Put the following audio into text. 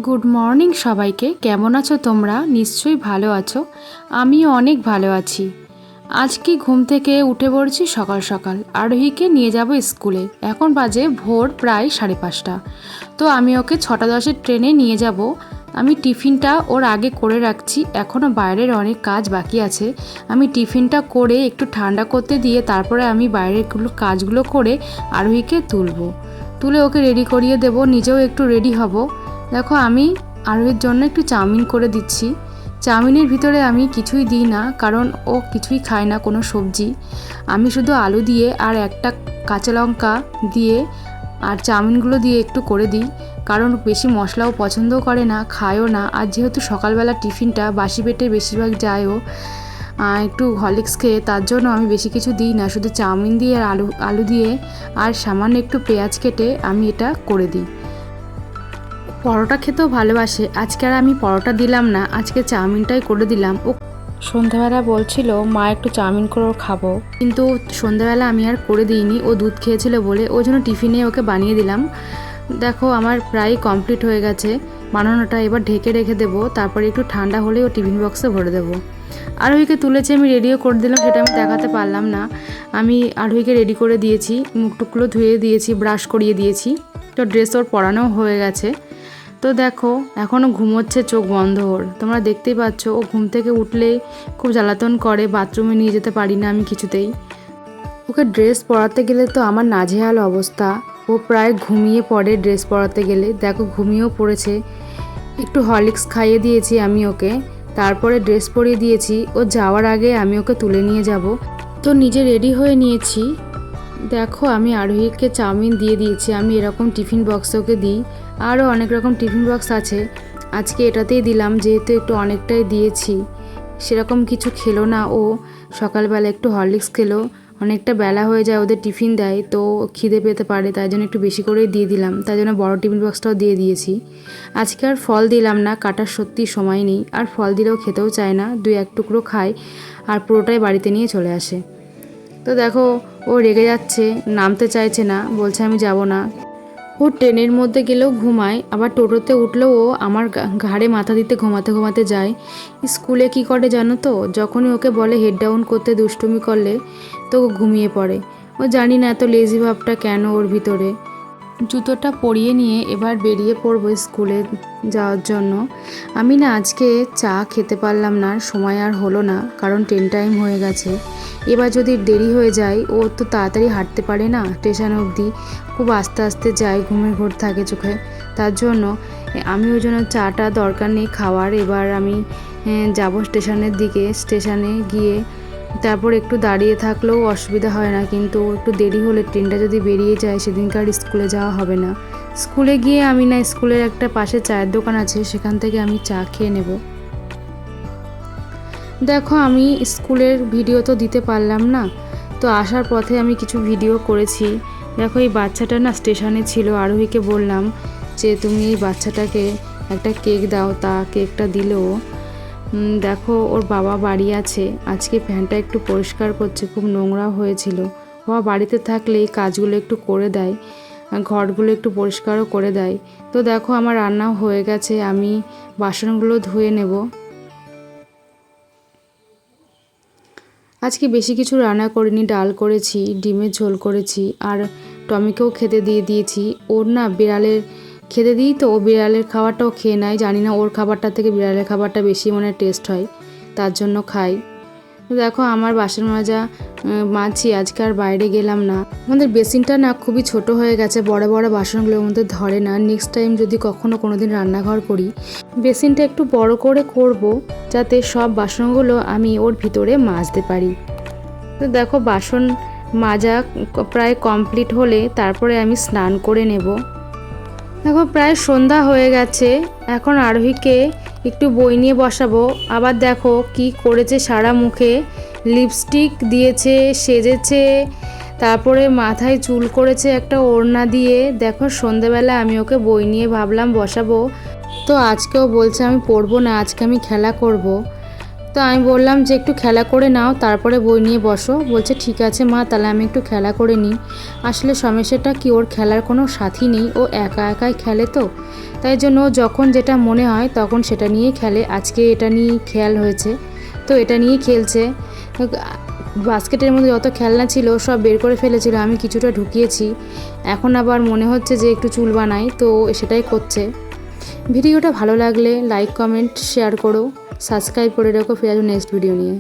Good morning সবাইকে। কেমন আছো তোমরা? নিশ্চয়ই ভালো আছো। আমিও অনেক ভালো আছি। আজকে ঘুম থেকে উঠে পড়েছি সকাল সকাল। আরোহীকে নিয়ে যাব স্কুলে। এখন বাজে ভোর প্রায় 5:30। তো আমি ওকে 6:10-এর ট্রেনে নিয়ে যাব। আমি টিফিনটা ওর আগে করে রাখছি, এখনও বাইরের অনেক কাজ বাকি আছে। আমি টিফিনটা করে একটু ঠান্ডা করতে দিয়ে তারপরে আমি বাইরের কাজগুলো করে আরোহীকে তুলে ওকে রেডি করিয়ে দেব, নিজেও একটু রেডি হব। দেখো আমি আরোহীর জন্য একটু চাউমিন করে দিচ্ছি। চাউমিনের ভিতরে আমি কিছুই দিই না, কারণ ও কিছুই খায় না কোনো সবজি। আমি শুধু আলু দিয়ে আর একটা কাঁচা লঙ্কা দিয়ে আর চাউমিনগুলো দিয়ে একটু করে দিই, কারণ বেশি মশলাও পছন্দও করে না, খায়ও না। আর যেহেতু সকালবেলা টিফিনটা বাসি পেটে বেশিরভাগ যায়ও একটু হরলিক্স খেয়ে, তার জন্য আমি বেশি কিছু দিই না, শুধু চাউমিন দিয়ে আর আলু দিয়ে আর সামান্য একটু পেঁয়াজ কেটে আমি এটা করে দিই। পরোটা খেতেও ভালোবাসে। আজকে আর আমি পরোটা দিলাম না, আজকে চাউমিনটাই করে দিলাম। ও সন্ধ্যাবেলা বলছিল মা একটু চাউমিন করে খাবো, কিন্তু সন্ধ্যাবেলা আমি আর করে দিইনি। ও দুধ খেয়েছিল বলে ওই জন্য টিফিনে ওকে বানিয়ে দিলাম। দেখো আমার প্রায় কমপ্লিট হয়ে গেছে বানানোটা। এবার ঢেকে রেখে দেবো, তারপরে একটু ঠান্ডা হলে ও টিফিন বক্সে ভরে দেবো। আরোহীকে তুলেছে, আমি রেডিও করে দিলাম, সেটা আমি দেখাতে পারলাম না। আমি আরোহীকে রেডি করে দিয়েছি, মুখটুকগুলো ধুয়ে দিয়েছি, ব্রাশ করিয়ে দিয়েছি। তো ড্রেস ওর পরানো হয়ে গেছে। তো দেখো এখনও ঘুমোচ্ছে, চোখ বন্ধ ওর। তোমরা দেখতেই পাচ্ছ ও ঘুম থেকে উঠলেই খুব জ্বালাতন করে, বাথরুমে নিয়ে যেতে পারি না আমি কিছুতেই। ওকে ড্রেস পরাতে গেলে তো আমার নাজেহাল অবস্থা। ও প্রায় ঘুমিয়ে পড়ে ড্রেস পরাতে গেলে। দেখো ঘুমিয়েও পড়েছে। একটু হরলিক্স খাইয়ে দিয়েছি আমি ওকে, তারপরে ড্রেস পরিয়ে দিয়েছি। ও যাওয়ার আগে আমি ওকে তুলে নিয়ে যাব। তো নিজে রেডি হয়ে নিয়েছি। দেখো আমি আরোহীকে চাউমিন দিয়ে দিয়েছি। আমি এরকম টিফিন বক্সে ওকে দিই, আরও অনেক রকম টিফিন বক্স আছে। আজকে এটাতেই দিলাম, যেহেতু একটু অনেকটাই দিয়েছি। সেরকম কিছু খেলো না ও। সকালবেলা একটু হরলিক্স খেলো, অনেকটা বেলা হয়ে যায়, ওদের টিফিন দেয় তো খিদে পেতে পারে, তাই জন্য একটু বেশি করেই দিয়ে দিলাম। তাই জন্য বড় টিফিন বক্সটাও দিয়ে দিয়েছি। আজকে আর ফল দিলাম না, কাটার সত্যি সময় নেই। আর ফল দিলেও খেতেও চায় না, 2-1 টুকরো খায় আর পুরোটাই বাড়িতে নিয়ে চলে আসে। তো দেখো ও রেগে যাচ্ছে, নামতে চাইছে না, বলছে আমি যাব না। ও ট্রেনের মধ্যে গেলেও ঘুমায়, আবার টোটোতে উঠলেও ও আমার ঘাড়ে মাথা দিতে ঘুমাতে ঘুমাতে যায়। স্কুলে কি করে জানো তো, যখনই ওকে বলে হেড ডাউন করতে দুষ্টুমি করলে তো ও ঘুমিয়ে পড়ে। ও জানি না এত লেজি ভাবটা কেন ওর ভিতরে। জুতোটা পরিয়ে নিয়ে এবার বেরিয়ে পড়বো স্কুলে যাওয়ার জন্য। আমি না আজকে চা খেতে পারলাম না, সময় আর হলো না, কারণ ট্রেন টাইম হয়ে গেছে। এবার যদি দেরি হয়ে যায়, ও তো তাড়াতাড়ি হাঁটতে পারে না, স্টেশন অবধি খুব আস্তে আস্তে যায়, ঘুমের ঘোর থাকে চোখে। তার জন্য আমি ওই জন্য চাটা দরকার নেই খাওয়ার। এবার আমি যাব স্টেশনের দিকে। স্টেশনে গিয়ে তারপর একটু দাঁড়িয়ে থাকলেও অসুবিধা হয় না, কিন্তু একটু দেরি হলে ট্রেনটা যদি বেরিয়ে যায় সেদিনকার স্কুলে যাওয়া হবে না। স্কুলে গিয়ে আমি না স্কুলের একটা পাশে চায়ের দোকান আছে, সেখান থেকে আমি চা খেয়ে নেব। দেখো আমি স্কুলের ভিডিও তো দিতে পারলাম না, তো আসার পথে আমি কিছু ভিডিও করেছি। দেখো এই বাচ্চাটা না স্টেশনে ছিল, আরোহীকে বললাম যে তুমি এই বাচ্চাটাকে একটা কেক দাও, তা কেকটা দিলো। দেখো ওর বাবা বাড়ি আছে, আজকে ফ্যানটা একটু পরিষ্কার করছে, খুব নোংরা হয়েছিল। বাবা বাড়িতে থাকলে এই কাজগুলো একটু করে দেয়, ঘরগুলো একটু পরিষ্কারও করে দেয়। তো দেখো আমার রান্নাও হয়ে গেছে, আমি বাসনগুলো ধুয়ে নেব। আজকে বেশি কিছু রান্না করিনি, ডাল করেছি, ডিমের ঝোল করেছি, আর টমিকেও খেতে দিয়ে দিয়েছি। ওর না বিড়ালের খেতে দিই, তো ও বিড়ালের খাবারটাও খেয়ে নেয়। জানি না ওর খাবারটা থেকে বিড়ালের খাবারটা বেশি মনে টেস্ট হয়, তার জন্য খাই। তো দেখো আমার বাসন মাজা মাজছি, আজকে আর বাইরে গেলাম না। আমাদের বেসিনটা না খুবই ছোট হয়ে গেছে, বড় বড় বাসনগুলোর মধ্যে ধরে না। নেক্সট টাইম যদি কখনো কোনো দিন রান্নাঘর করি, বেসিনটা একটু বড় করে করব, যাতে সব বাসনগুলো আমি ওর ভিতরে মাজতে পারি। তো দেখো বাসন মাজা প্রায় কমপ্লিট হলে তারপরে আমি স্নান করে নেব। দেখো প্রায় সন্ধ্যা হয়ে গেছে, এখন আরোহীকে একটু বই নিয়ে বসাবো। আবার দেখো কি করেছে, সারা মুখে লিপস্টিক দিয়েছে, সেজেছে, তারপরে মাথায় চুল করেছে একটা ওড়না দিয়ে। দেখো সন্ধ্যাবেলা আমি ওকে বই নিয়ে ভাবলাম বসাবো, তো আজকেও বলছে আমি পড়বো না, আজকে আমি খেলা করব। তো আমি বললাম যে একটু খেলা করে নাও, তারপরে বই নিয়ে বসো। বলছে ঠিক আছে মা, তাহলে আমি একটু খেলা করে নিই। আসলে সমস্যাটা কি, ওর খেলার কোনো সাথী নেই, ও একা একাই খেলে তো, তাই জন্য ও যখন যেটা মনে হয় তখন সেটা নিয়েই খেলে। আজকে এটা নিয়েই খেয়াল হয়েছে, তো এটা নিয়েই খেলছে। বাস্কেটের মধ্যে যত খেলনা ছিল সব বের করে ফেলেছিল, আমি কিছুটা ঢুকিয়েছি। এখন আবার মনে হচ্ছে যে একটু চুল বানাই, তো সেটাই করছে। ভিডিওটা ভালো লাগলে লাইক কমেন্ট শেয়ার করো, সাবস্ক্রাইব করে রেখো, ফের নেক্সট ভিডিও নিয়ে।